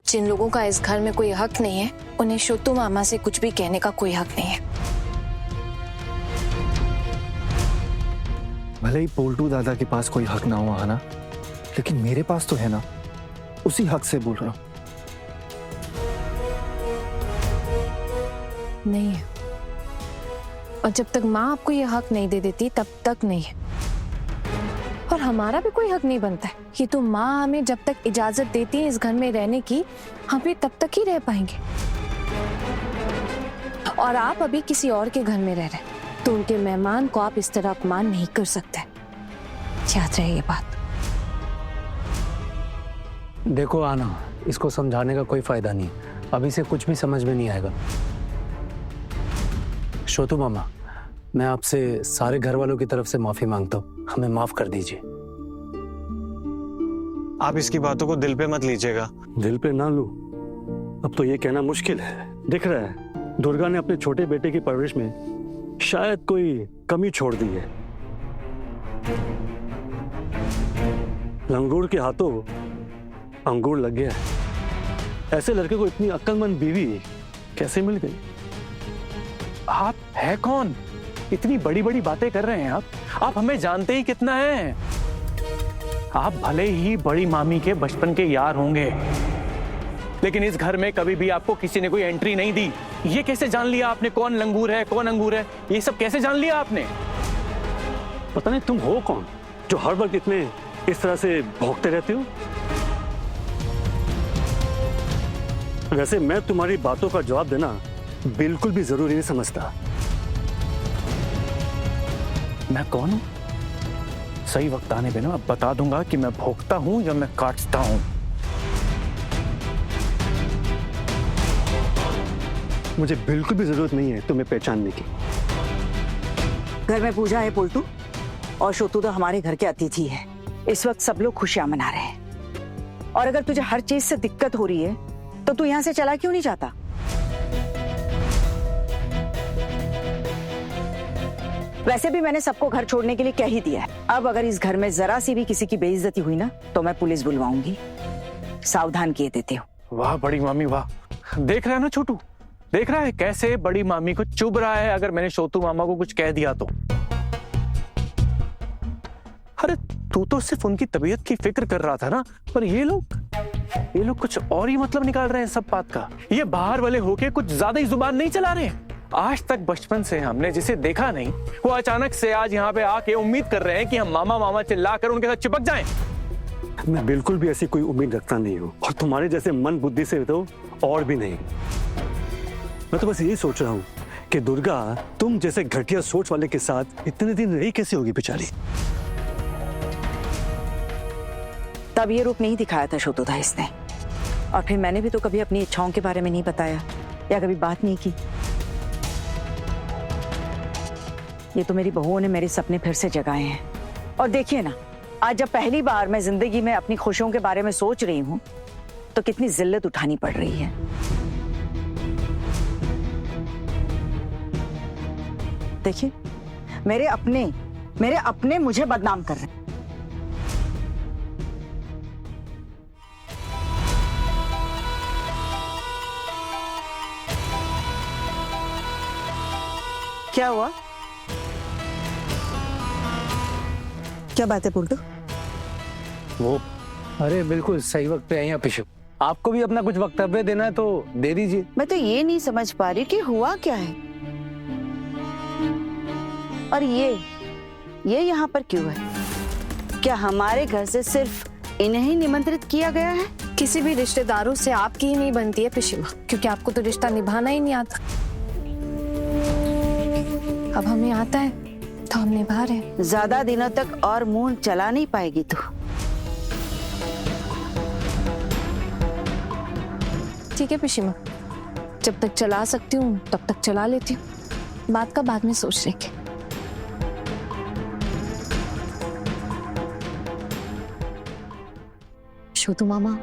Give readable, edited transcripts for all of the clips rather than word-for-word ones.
जिन लोगों का इस घर में कोई हक नहीं है, उन्हें छोटू मामा से कुछ भी कहने का कोई हक नहीं है। भले ही पोल्टू दादा के पास कोई हक ना हो आना, लेकिन मेरे पास तो है ना, उसी हक से बोल रहा हूं। नहीं है, और जब तक माँ आपको ये हक नहीं दे देती तब तक नहीं है, और हमारा भी कोई हक नहीं बनता है। ये तो माँ हमें जब तक इजाजत देती है इस घर में रहने की, हम भी तब तक ही रह पाएंगे। और आप अभी किसी और के घर में रह रहे हैं, तो उनके मेहमान को आप इस तरह अपमान नहीं कर सकते। याद रहे ये बात। देखो आना, इसको समझाने का कोई फायदा नहीं, अभी से कुछ भी समझ में नहीं आएगा। छोटू मामा, मैं आपसे सारे घर वालों की तरफ से माफी मांगता हूँ, हमें माफ कर दीजिए। आप इसकी बातों को दिल पे मत लीजिएगा। दिल पे ना लूं, अब तो ये कहना मुश्किल है। दिख रहा है दुर्गा ने अपने छोटे बेटे की परवरिश में शायद कोई कमी छोड़ दी है। लंगूर के हाथों अंगूर लग गया है। ऐसे लड़के को इतनी अक्लमंद बीवी कैसे मिल गई? आप है कौन? इतनी बड़ी बड़ी बातें कर रहे हैं आप हमें जानते ही कितना है। आप भले ही बड़ी मामी के बचपन के यार होंगे, लेकिन इस घर में कभी भी आपको किसी ने कोई एंट्री नहीं दी। ये कैसे जान लिया आपने कौन लंगूर है कौन अंगूर है? ये सब कैसे जान लिया आपने? पता नहीं तुम हो कौन जो हर वक्त इतने इस तरह से भौंकते रहते हो। वैसे मैं तुम्हारी बातों का जवाब देना बिल्कुल भी जरूरी नहीं समझता। मैं कौन हूं? सही वक्त आने पे ना मैं बता दूंगा कि मैं भोंकता हूं या मैं काटता हूं। मुझे बिल्कुल भी जरूरत नहीं है तुम्हें पहचानने की। घर में पूजा है पोल्टू, और छोटू तो हमारे घर के अतिथि है। इस वक्त सब लोग खुशियां मना रहे हैं, और अगर तुझे हर चीज से दिक्कत हो रही है तो तू यहाँ से चला क्यों नहीं जाता? वैसे भी मैंने सबको घर छोड़ने के लिए कह ही दिया है। अब अगर इस घर में जरा सी भी किसी की बेइज्जती हुई ना तो मैं पुलिस बुलवाऊंगी। सावधान किए देते हो। वाह बड़ी मामी वाह। देख रहा है ना छोटू, देख रहा है कैसे बड़ी मामी को चुभ रहा है अगर मैंने छोटू मामा को कुछ कह दिया तो। अरे तू तो सिर्फ उनकी तबीयत की फिक्र कर रहा था ना, पर ये लोग कुछ और ही मतलब निकाल रहे हैं सब बात का। ये बाहर वाले होके कुछ ज्यादा ही जुबान नहीं चला रहे हैं। आज तक बचपन से हमने जिसे देखा नहीं, वो अचानक से आज यहाँ पे आके उम्मीद कर रहे हैं कि हम मामा मामा चिल्लाकर उनके साथ चिपक जाएं। मैं बिल्कुल भी ऐसी कोई उम्मीद रखता नहीं हूँ, और तुम्हारे जैसे मन बुद्धि से तो और भी नहीं। मैं तो बस यही सोच रहा हूँ कि दुर्गा तुम जैसे घटिया सोच वाले के साथ इतने दिन रही कैसे होगी बेचारी। तब ये रूप नहीं दिखाया था छोटूदा इसने, और फिर मैंने भी तो कभी अपनी इच्छाओं के बारे में नहीं बताया या कभी बात नहीं की। ये तो मेरी बहुओं ने मेरे सपने फिर से जगाए हैं। और देखिए ना, आज जब पहली बार मैं जिंदगी में अपनी खुशियों के बारे में सोच रही हूँ तो कितनी जिल्लत उठानी पड़ रही है। देखिए, मेरे अपने मुझे बदनाम कर रहे हैं। क्या हुआ? क्या बात है पुल्टू? वो अरे बिल्कुल सही वक्त पे आई हैं पिशु। आपको भी अपना कुछ वक्तव्य देना है तो दे दीजिए। मैं तो ये नहीं समझ पा रही कि हुआ क्या है, और ये यहाँ पर क्यों है? क्या हमारे घर से सिर्फ इन्हें ही निमंत्रित किया गया है? किसी भी रिश्तेदारों से आपकी ही नहीं बनती है पिशिमा, क्योंकि आपको तो रिश्ता निभाना ही नहीं आता। अब हमें आता है तो हम निभा रहे हैं। ज्यादा दिनों तक और मुंह चला नहीं पाएगी तू। ठीक है पिशिमा, जब तक चला सकती हूँ तब तक चला लेती हूँ, बात का बाद में सोच लेंगे। छोटू मामा,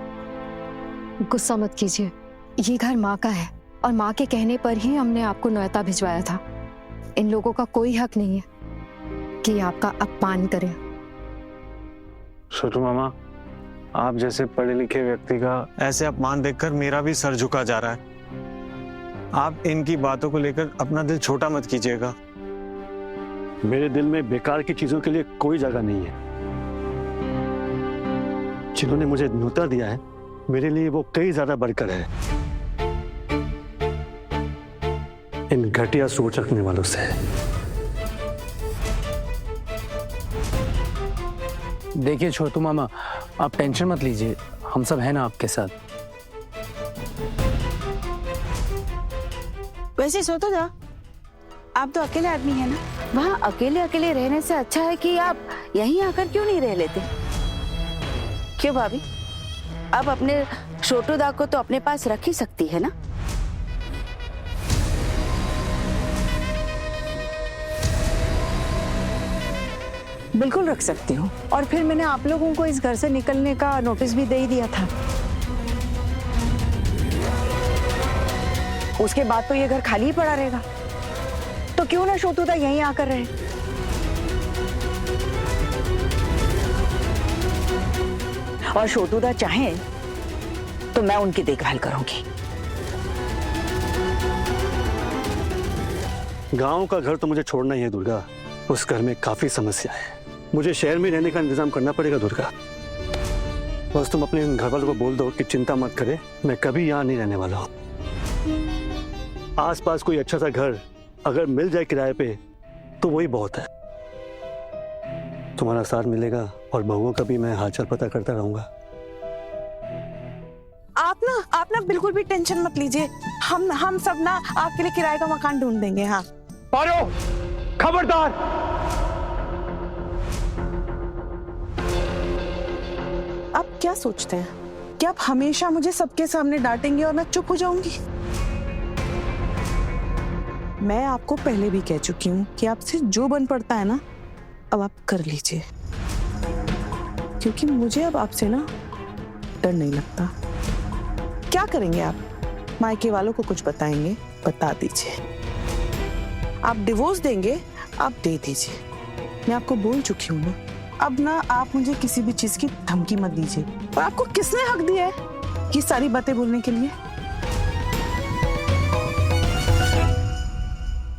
गुस्सा मत कीजिए, ये घर माँ का है और माँ के कहने पर ही हमने आपको न्योता भिजवाया था। इन लोगों का कोई हक नहीं है कि आपका अपमान करें। छोटू मामा, आप जैसे पढ़े लिखे व्यक्ति का ऐसे अपमान देखकर मेरा भी सर झुका जा रहा है। आप इनकी बातों को लेकर अपना दिल छोटा मत कीजिएगा। मेरे दिल में बेकार की चीजों के लिए कोई जगह नहीं है। जिन्होंने मुझे न्योता दिया है, मेरे लिए वो कई ज्यादा बढ़कर है इन घटिया सोच रखने वालों से। देखिए छोटू मामा, आप टेंशन मत लीजिए, हम सब हैं ना आपके साथ। वैसे सोचो जा, आप तो अकेले आदमी है ना, वहाँ अकेले अकेले रहने से अच्छा है कि आप यहीं आकर क्यों नहीं रह लेते? क्यों भाभी, आप अपने छोटू दा को तो अपने पास रख ही सकती है ना? बिल्कुल रख सकती हूँ। और फिर मैंने आप लोगों को इस घर से निकलने का नोटिस भी दे ही दिया था। उसके बाद तो ये घर खाली ही पड़ा रहेगा, तो क्यों ना छोटू दा यहीं आकर रहे। और छोटू दा चाहे तो मैं उनकी देखभाल करूंगी। गांव का घर तो मुझे छोड़ना ही है दुर्गा। उस घर में काफी समस्या है, मुझे शहर में रहने का इंतजाम करना पड़ेगा दुर्गा। बस तुम अपने घर वालों को बोल दो कि चिंता मत करे, मैं कभी यहाँ नहीं रहने वाला हूँ। आसपास कोई अच्छा सा घर अगर मिल जाए किराए पे तो वही बहुत है। तुम्हारा साथ मिलेगा और बहुओं का भी मैं हालचाल पता करता रहूंगा। आप ना बिल्कुल भी टेंशन मत लीजिए। हम सब ना आपके लिए किराए का मकान ढूंढ देंगे। हाँ पारो, खबरदार! आप क्या सोचते हैं कि आप हमेशा मुझे सबके सामने डांटेंगे और मैं चुप हो जाऊंगी? मैं आपको पहले भी कह चुकी हूँ कि आपसे जो बन पड़ता है ना, अब आप कर लीजिए, क्योंकि मुझे अब आपसे ना डर नहीं लगता। क्या करेंगे आप? मायके वालों को कुछ बताएंगे? बता दीजिए। आप डिवोर्स देंगे? आप दे दीजिए। मैं आपको बोल चुकी हूँ ना, अब ना आप मुझे किसी भी चीज की धमकी मत दीजिए। और आपको किसने हक दिया है ये सारी बातें बोलने के लिए?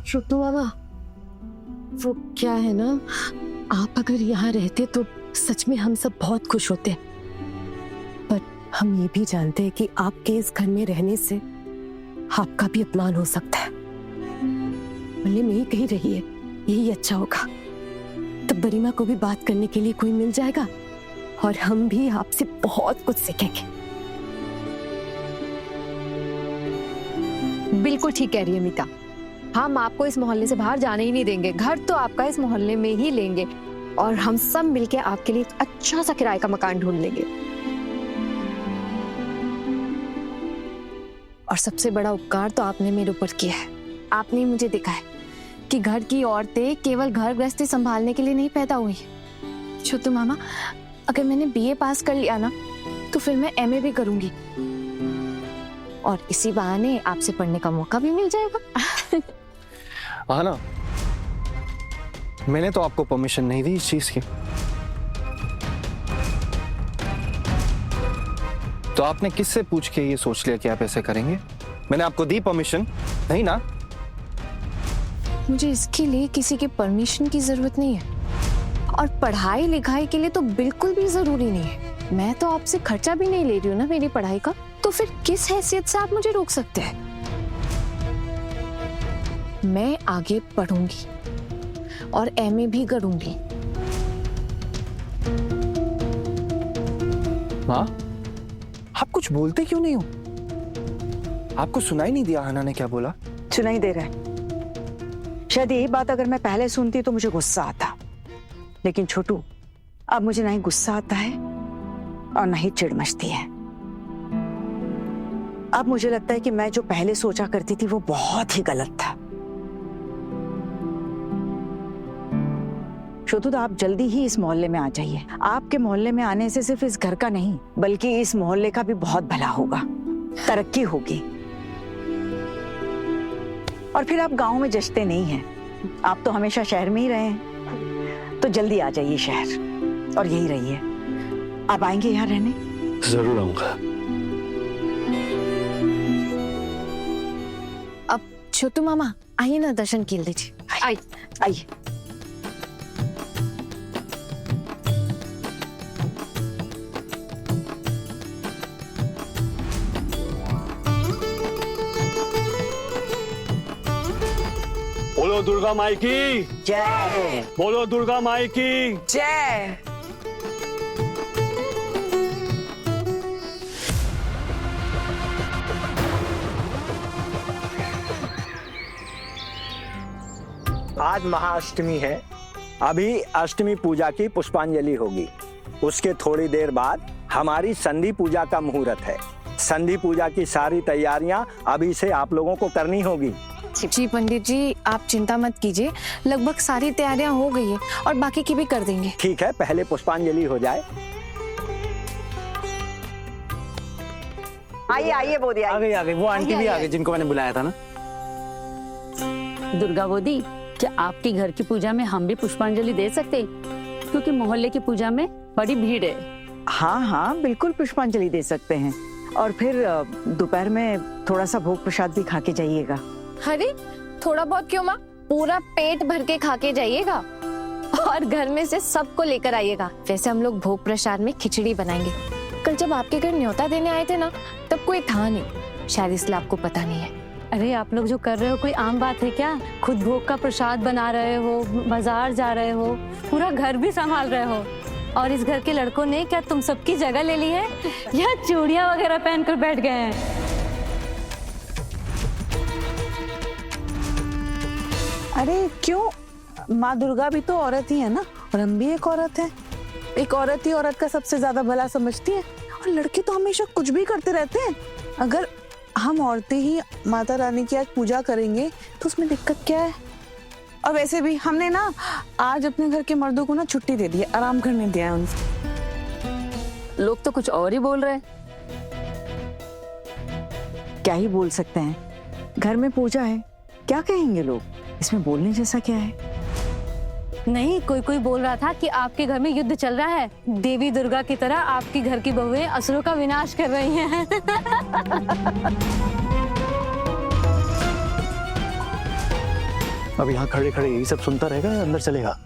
छोटू मामा, वो क्या है ना, आप अगर यहाँ रहते तो सच में हम सब बहुत खुश होते, पर हम ये भी जानते हैं कि आपके इस घर में रहने से आपका भी अपमान हो सकता है। भले में ही कहीं रहिए, यही अच्छा होगा। तब गरिमा को भी बात करने के लिए कोई मिल जाएगा और हम भी आपसे बहुत कुछ सीखेंगे। बिल्कुल ठीक कह रही है मीता, हम आपको इस मोहल्ले से बाहर जाने ही नहीं देंगे। घर तो आपका इस मोहल्ले में ही लेंगे और हम सब मिलके आपके लिए अच्छा सा किराए का मकान ढूंढ लेंगे। और सबसे बड़ा उपकार तो आपने मेरे ऊपर किया है। आपने मुझे दिखाया कि घर की औरतें केवल घर गृहस्थी संभालने के लिए नहीं पैदा हुई। छोटू मामा, अगर मैंने बीए पास कर लिया ना, तो फिर मैं एमए भी करूंगी और इसी बहाने आपसे पढ़ने का मौका भी मिल जाएगा। हाँ ना, मैंने तो आपको परमिशन नहीं दी इस चीज की, तो आपने किससे पूछ के ये सोच लिया कि आप ऐसे करेंगे? मैंने आपको दी परमिशन नहीं ना? मुझे इसके लिए किसी के परमिशन की जरूरत नहीं है और पढ़ाई लिखाई के लिए तो बिल्कुल भी जरूरी नहीं है। मैं तो आपसे खर्चा भी नहीं ले रही हूँ ना मेरी पढ़ाई का, तो फिर किस हैसियत से आप मुझे रोक सकते हैं? मैं आगे पढ़ूंगी और एमए भी करूंगी। माँ, आप कुछ बोलते क्यों नहीं हो? आपको सुनाई नहीं दिया हना ने क्या बोला? सुनाई दे रहा है। शायद यही बात अगर मैं पहले सुनती तो मुझे गुस्सा आता, लेकिन छोटू, अब मुझे ना ही गुस्सा आता है और ना ही चिढ़ मचती है। अब मुझे लगता है कि मैं जो पहले सोचा करती थी वो बहुत ही गलत था। छोटू, आप जल्दी ही इस मोहल्ले में आ जाइए। आपके मोहल्ले में आने से सिर्फ इस घर का नहीं बल्कि इस मोहल्ले का भी बहुत भला होगा, तरक्की होगी। और फिर आप गांव में जचते नहीं हैं, आप तो हमेशा शहर में ही रहे हैं, तो जल्दी आ जाइए शहर और यहीं रहिए। आप आएंगे यहाँ रहने? जरूर आऊंगा। अब छोटू मामा आइए ना, दर्शन कील लीजिए। आइए। बोलो दुर्गा माई की जय। बोलो दुर्गा माई की जय। आज महाअष्टमी है। अभी अष्टमी पूजा की पुष्पांजलि होगी। उसके थोड़ी देर बाद हमारी संधि पूजा का मुहूर्त है। संधि पूजा की सारी तैयारियां अभी से आप लोगों को करनी होगी। जी पंडित जी, आप चिंता मत कीजिए, लगभग सारी तैयारियां हो गई है और बाकी की भी कर देंगे। ठीक है, पहले पुष्पांजलि हो जाए। आइए आइए बोदी आइए। आ गई वो आंटी भी आ गई जिनको मैंने बुलाया था ना। दुर्गा बोदी, क्या आपके घर की पूजा में हम भी पुष्पांजलि दे सकते हैं? क्योंकि मोहल्ले की पूजा में बड़ी भीड़ है। हाँ हाँ बिल्कुल पुष्पांजलि दे सकते हैं। और फिर दोपहर में थोड़ा सा भोग प्रसाद भी खा के जाइएगा। अरे थोड़ा बहुत क्यों माँ, पूरा पेट भर के खा के जाइएगा और घर में से सबको लेकर आइएगा। वैसे हम लोग भोग प्रसाद में खिचड़ी बनाएंगे। कल जब आपके घर न्योता देने आए थे ना, तब कोई था नहीं, शायद इसलिए आपको पता नहीं है। अरे आप लोग जो कर रहे हो कोई आम बात है क्या? खुद भोग का प्रसाद बना रहे हो, बाजार जा रहे हो, पूरा घर भी संभाल रहे हो, और इस घर के लड़कों ने क्या तुम सबकी जगह ले ली है या चूड़ियां वगैरह पहनकर बैठ गए हैं? अरे क्यों, माँ दुर्गा भी तो औरत ही है ना, और हम भी एक औरत है। एक औरत ही औरत का सबसे ज्यादा भला समझती है, और लड़के तो हमेशा कुछ भी करते रहते हैं। अगर हम औरतें ही माता रानी की आज पूजा करेंगे तो उसमें दिक्कत क्या है? और वैसे भी हमने ना आज अपने घर के मर्दों को ना छुट्टी दे दी है, आराम करने दिया है उनको। लोग तो कुछ और ही बोल रहे हैं। क्या ही बोल सकते हैं, घर में पूजा है, क्या कहेंगे लोग? इसमें बोलने जैसा क्या है? नहीं, कोई कोई बोल रहा था कि आपके घर में युद्ध चल रहा है, देवी दुर्गा की तरह आपकी घर की बहुएं असुरों का विनाश कर रही हैं। अब यहाँ खड़े खड़े यही सब सुनता रहेगा या अंदर चलेगा?